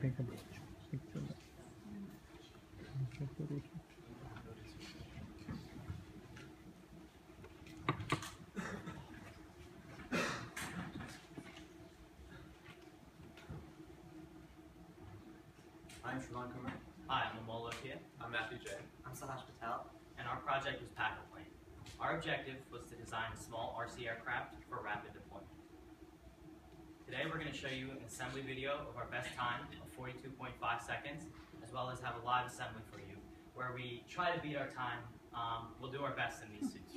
take a picture. I'm Shravan Kumar. Hi, I'm Amol here. I'm Matthew J. I'm Sahash Patel. And our project was Packer Plane. Our objective was to design a small RC aircraft for rapid deployment. Today we're going to show you an assembly video of our best time of 42.5 seconds, as well as have a live assembly for you, where we try to beat our time. We'll do our best in these suits.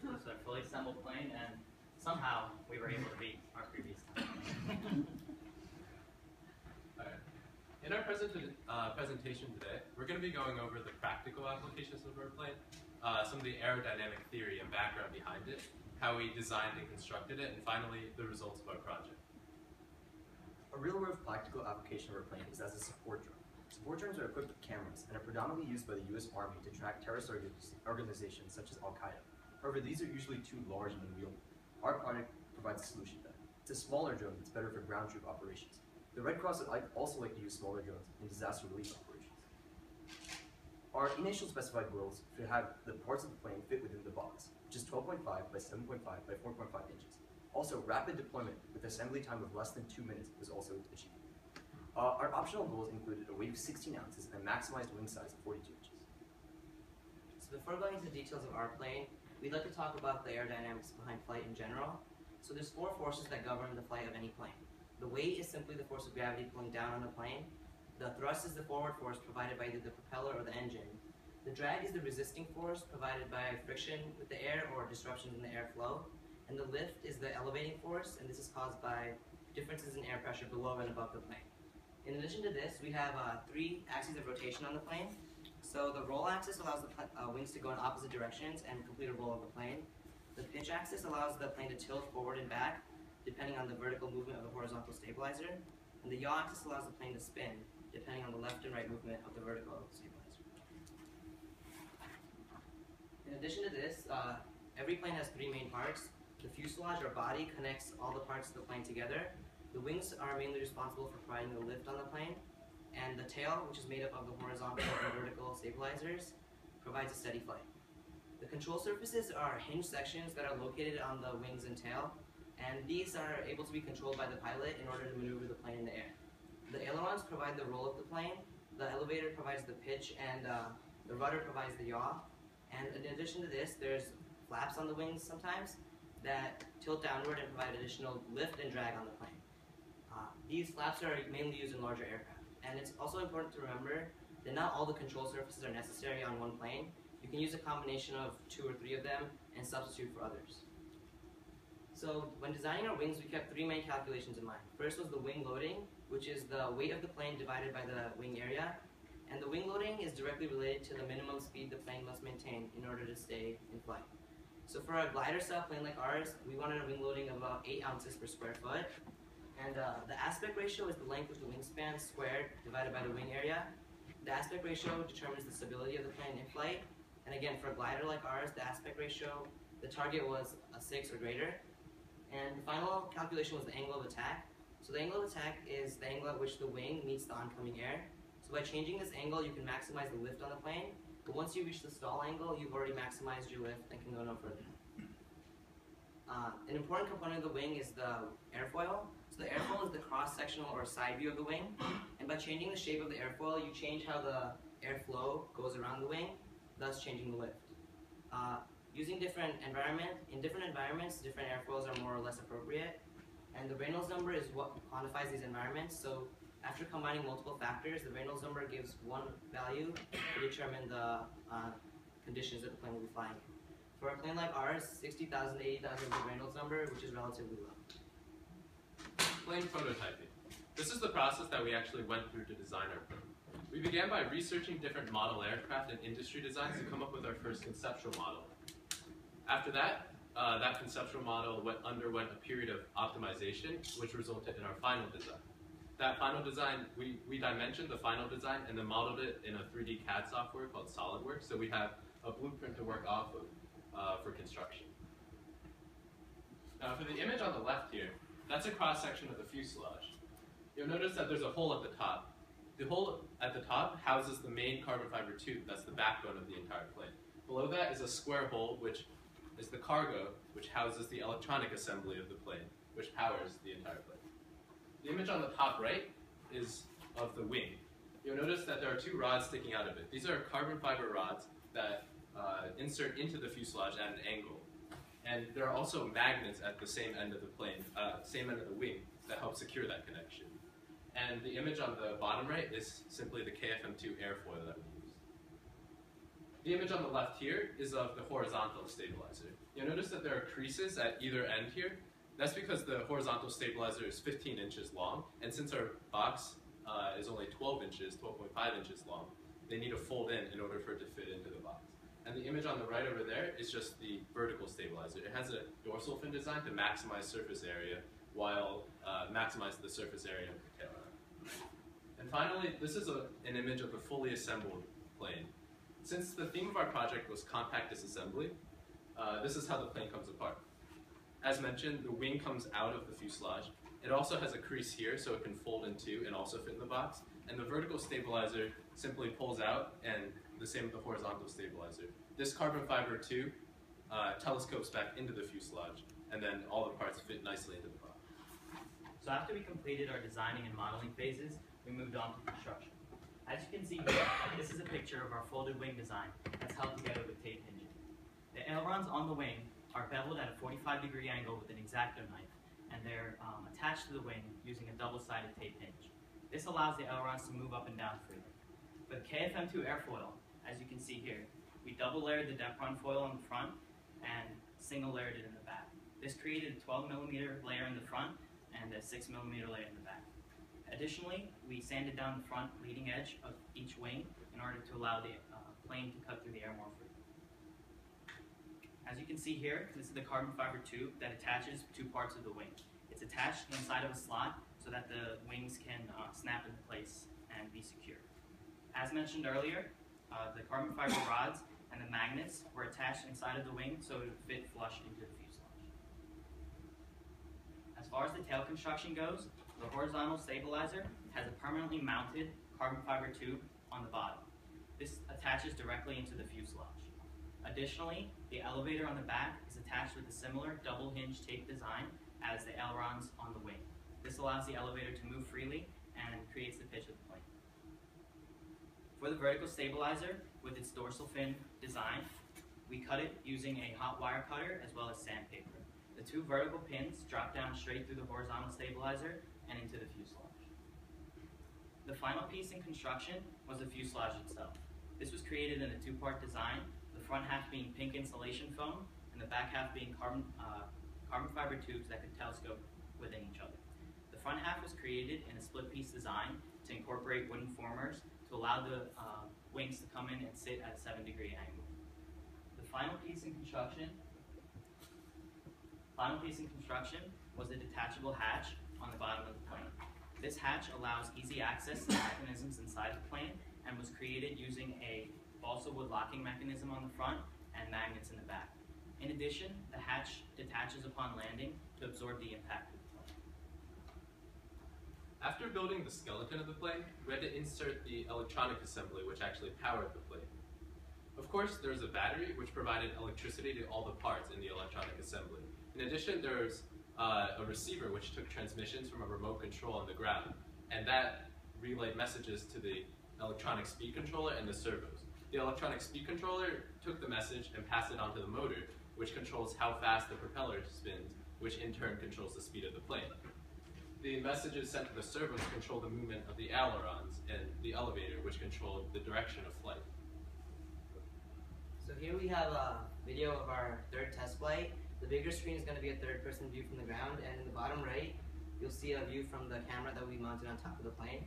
It's a fully assembled plane, and somehow we were able to beat our previous time. Alright. In our presentation today, we're going to be going over the practical applications of our plane, some of the aerodynamic theory and background behind it, how we designed and constructed it, and finally, the results of our project. A real-world practical application of our plane is as a support drone. Support drones are equipped with cameras and are predominantly used by the U.S. Army to track terrorist organizations such as Al-Qaeda. However, these are usually too large and unwieldy. Our product provides a solution to that. It's a smaller drone that's better for ground troop operations. The Red Cross would also like to use smaller drones in disaster relief operations. Our initial specified goals to have the parts of the plane fit within the box, which is 12.5 by 7.5 by 4.5 inches. Also, rapid deployment with assembly time of less than 2 minutes was also achieved. Our optional goals included a weight of 16 ounces and a maximized wing size of 42 inches. So before going into the details of our plane, we'd like to talk about the aerodynamics behind flight in general. So there's 4 forces that govern the flight of any plane. The weight is simply the force of gravity pulling down on the plane. The thrust is the forward force provided by either the propeller or the engine. The drag is the resisting force provided by friction with the air or disruptions in the airflow. And the lift is the elevating force, and this is caused by differences in air pressure below and above the plane. In addition to this, we have 3 axes of rotation on the plane. So the roll axis allows the wings to go in opposite directions and complete a roll of the plane. The pitch axis allows the plane to tilt forward and back, depending on the vertical movement of the horizontal stabilizer. And the yaw axis allows the plane to spin, depending on the left and right movement of the vertical stabilizer. In addition to this, every plane has 3 main parts. The fuselage or body connects all the parts of the plane together. The wings are mainly responsible for providing the lift on the plane, and the tail, which is made up of the horizontal and vertical stabilizers, provides a steady flight. The control surfaces are hinged sections that are located on the wings and tail, and these are able to be controlled by the pilot in order to maneuver the plane in the air. The ailerons provide the roll of the plane, the elevator provides the pitch, and the rudder provides the yaw. And in addition to this, there's flaps on the wings sometimes that tilt downward and provide additional lift and drag on the plane. These flaps are mainly used in larger aircraft. And it's also important to remember that not all the control surfaces are necessary on one plane. You can use a combination of 2 or 3 of them and substitute for others. So when designing our wings, we kept 3 main calculations in mind. First was the wing loading, which is the weight of the plane divided by the wing area. And the wing loading is directly related to the minimum speed the plane must maintain in order to stay in flight. So for a glider style plane like ours, we wanted a wing loading of about 8 ounces per square foot. And the aspect ratio is the length of the wingspan squared divided by the wing area. The aspect ratio determines the stability of the plane in flight. And again, for a glider like ours, the aspect ratio, the target was a 6 or greater. And the final calculation was the angle of attack. So the angle of attack is the angle at which the wing meets the oncoming air. So by changing this angle, you can maximize the lift on the plane. But once you reach the stall angle, you've already maximized your lift and can go no further. An important component of the wing is the airfoil. So the airfoil is the cross-sectional or side view of the wing. And by changing the shape of the airfoil, you change how the airflow goes around the wing. thus changing the lift. Using in different environments, different airfoils are more or less appropriate, and the Reynolds number is what quantifies these environments. So after combining multiple factors, the Reynolds number gives one value to determine the conditions that the plane will be flying in. For a plane like ours, 60,000 to 80,000 is the Reynolds number, which is relatively low. Plane prototyping. This is the process that we actually went through to design our plane. We began by researching different model aircraft and industry designs to come up with our first conceptual model. After that, that conceptual model underwent a period of optimization, which resulted in our final design. That final design, we dimensioned the final design and then modeled it in a 3D CAD software called SolidWorks, so we have a blueprint to work off of for construction. Now for the image on the left here, that's a cross-section of the fuselage. You'll notice that there's a hole at the top. The hole at the top houses the main carbon fiber tube, that's the backbone of the entire plane. Below that is a square hole, which is the cargo, which houses the electronic assembly of the plane, which powers the entire plane. The image on the top right is of the wing. You'll notice that there are two rods sticking out of it. These are carbon fiber rods that insert into the fuselage at an angle. And there are also magnets at the same end of the plane, same end of the wing, that help secure that connection. And the image on the bottom right is simply the KFM2 airfoil that we use. The image on the left here is of the horizontal stabilizer. You'll notice that there are creases at either end here. That's because the horizontal stabilizer is 15 inches long, and since our box is only 12.5 inches long, they need to fold in order for it to fit into the box. And the image on the right over there is just the vertical stabilizer. It has a dorsal fin design to maximize surface area while maximize the surface area of the tail. And finally, this is an image of a fully assembled plane. Since the theme of our project was compact disassembly, this is how the plane comes apart. As mentioned, the wing comes out of the fuselage. It also has a crease here so it can fold in two and also fit in the box. And the vertical stabilizer simply pulls out, and the same with the horizontal stabilizer. This carbon fiber tube telescopes back into the fuselage, and then all the parts fit nicely into the box. So after we completed our designing and modeling phases, we moved on to construction. As you can see here, this is a picture of our folded wing design that's held together with tape hinging. The ailerons on the wing are beveled at a 45-degree angle with an X-Acto knife, and they're attached to the wing using a double-sided tape hinge. This allows the ailerons to move up and down freely. For the KFM2 airfoil, as you can see here, we double-layered the Depron foil on the front and single-layered it in the back. This created a 12mm layer in the front and a 6mm layer in the back. Additionally, we sanded down the front leading edge of each wing in order to allow the plane to cut through the air more freely. As you can see here, this is the carbon fiber tube that attaches two parts of the wing. It's attached inside of a slot so that the wings can snap into place and be secure. As mentioned earlier, the carbon fiber rods and the magnets were attached inside of the wing so it would fit flush into the fuselage. As far as the tail construction goes, the horizontal stabilizer has a permanently mounted carbon fiber tube on the bottom. This attaches directly into the fuselage. Additionally, the elevator on the back is attached with a similar double hinge tape design as the ailerons on the wing. This allows the elevator to move freely and creates the pitch of the plane. For the vertical stabilizer, with its dorsal fin design, we cut it using a hot wire cutter as well as sandpaper. The two vertical pins drop down straight through the horizontal stabilizer and into the fuselage. The final piece in construction was the fuselage itself. This was created in a two-part design, the front half being pink insulation foam and the back half being carbon fiber tubes that could telescope within each other. The front half was created in a split-piece design to incorporate wooden formers to allow the wings to come in and sit at a 7-degree angle. The final piece in construction was the detachable hatch on the bottom of the plane. This hatch allows easy access to the mechanisms inside the plane and was created using a balsa wood locking mechanism on the front and magnets in the back. In addition, the hatch detaches upon landing to absorb the impact of the plane. After building the skeleton of the plane, we had to insert the electronic assembly which actually powered the plane. Of course, there was a battery which provided electricity to all the parts in the electronic assembly. In addition, there's a receiver which took transmissions from a remote control on the ground, and that relayed messages to the electronic speed controller and the servos. The electronic speed controller took the message and passed it on to the motor, which controls how fast the propeller spins, which in turn controls the speed of the plane. The messages sent to the servos control the movement of the ailerons and the elevator, which controlled the direction of flight. So here we have a video of our third test flight. The bigger screen is going to be a third-person view from the ground, and in the bottom right, you'll see a view from the camera that we mounted on top of the plane.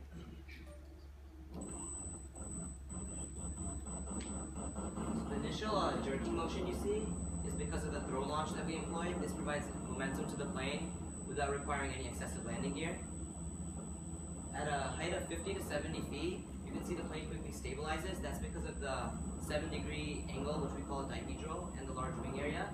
So the initial jerking motion you see is because of the throw launch that we employed. This provides momentum to the plane without requiring any excessive landing gear. At a height of 50 to 70 feet, you can see the plane quickly stabilizes. That's because of the 7-degree angle, which we call a dihedral, and the large wing area.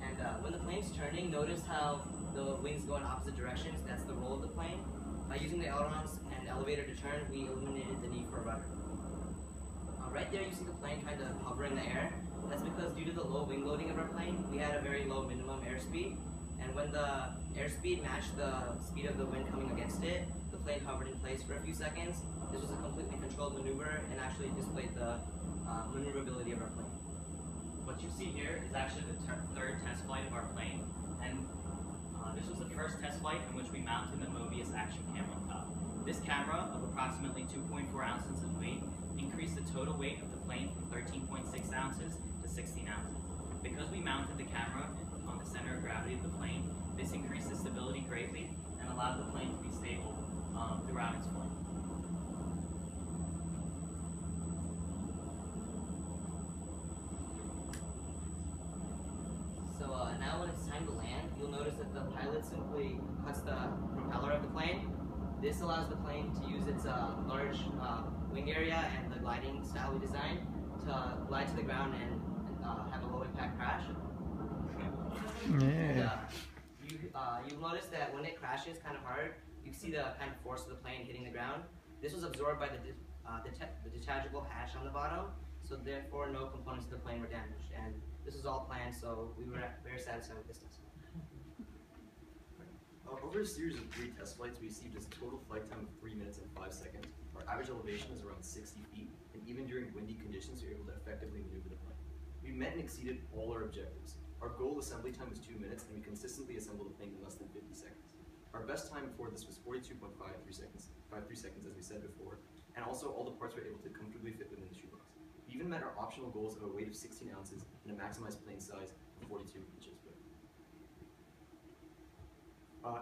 And when the plane's turning, notice how the wings go in opposite directions. That's the roll of the plane. By using the ailerons and elevator to turn, we eliminated the need for a rudder. Right there you see the plane kind of hover in the air. That's because due to the low wing loading of our plane, we had a very low minimum airspeed. And when the airspeed matched the speed of the wind coming against it, the plane hovered in place for a few seconds. This was a completely controlled maneuver and actually displayed the maneuverability of our plane. What you see here is actually the third test flight of our plane, and this was the first test flight in which we mounted the Mobius action camera on top. This camera, of approximately 2.4 ounces of weight, increased the total weight of the plane from 13.6 ounces to 16 ounces. Because we mounted the camera on the center of gravity of the plane, this increased the stability greatly and allowed the plane to be stable throughout its flight. So now when it's time to land, you'll notice that the pilot simply cuts the propeller of the plane. This allows the plane to use its large wing area and the gliding style we designed to glide to the ground and have a low impact crash. Yeah. And, you'll notice that when it crashes kind of hard, you see the kind of force of the plane hitting the ground. This was absorbed by the detachable hatch on the bottom, so therefore no components of the plane were damaged. And this was all planned, so we were very satisfied with this test. Over a series of 3 test flights, we achieved a total flight time of 3 minutes and 5 seconds. Our average elevation is around 60 feet, and even during windy conditions, we were able to effectively maneuver the plane. We met and exceeded all our objectives. Our goal assembly time was 2 minutes, and we consistently assembled a plane in less than 50 seconds. Our best time before this was 42.53 seconds, as we said before, and also all the parts were able to comfortably fit within the shoebox. We even met our optional goals of a weight of 16 ounces and a maximized plane size of 42 inches.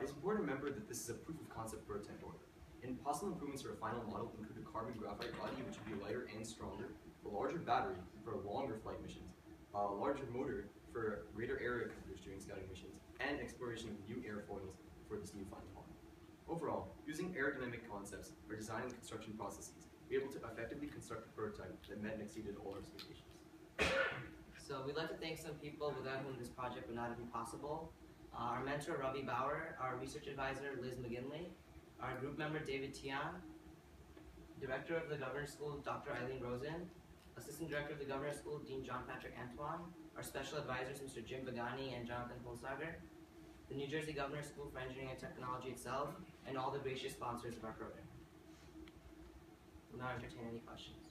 It's important to remember that this is a proof of concept prototype order. And possible improvements for a final model include a carbon graphite body, which would be lighter and stronger, a larger battery for longer flight missions, a larger motor for greater area coverage during scouting missions, and exploration of new airfoils for this new final model. Overall, using aerodynamic concepts for design and construction processes, we were able to effectively construct a prototype that met and exceeded all our expectations. So we'd like to thank some people without whom this project would not have been possible. Our mentor, Ravi Bauer, our research advisor, Liz McGinley, our group member, David Tian, director of the Governor's School, Dr. Eileen Rosen, assistant director of the Governor's School, Dean John Patrick Antoine, our special advisors, Mr. Jim Bagani and Jonathan Holsager, the New Jersey Governor's School for Engineering and Technology itself, and all the gracious sponsors of our program. We'll now entertain any questions.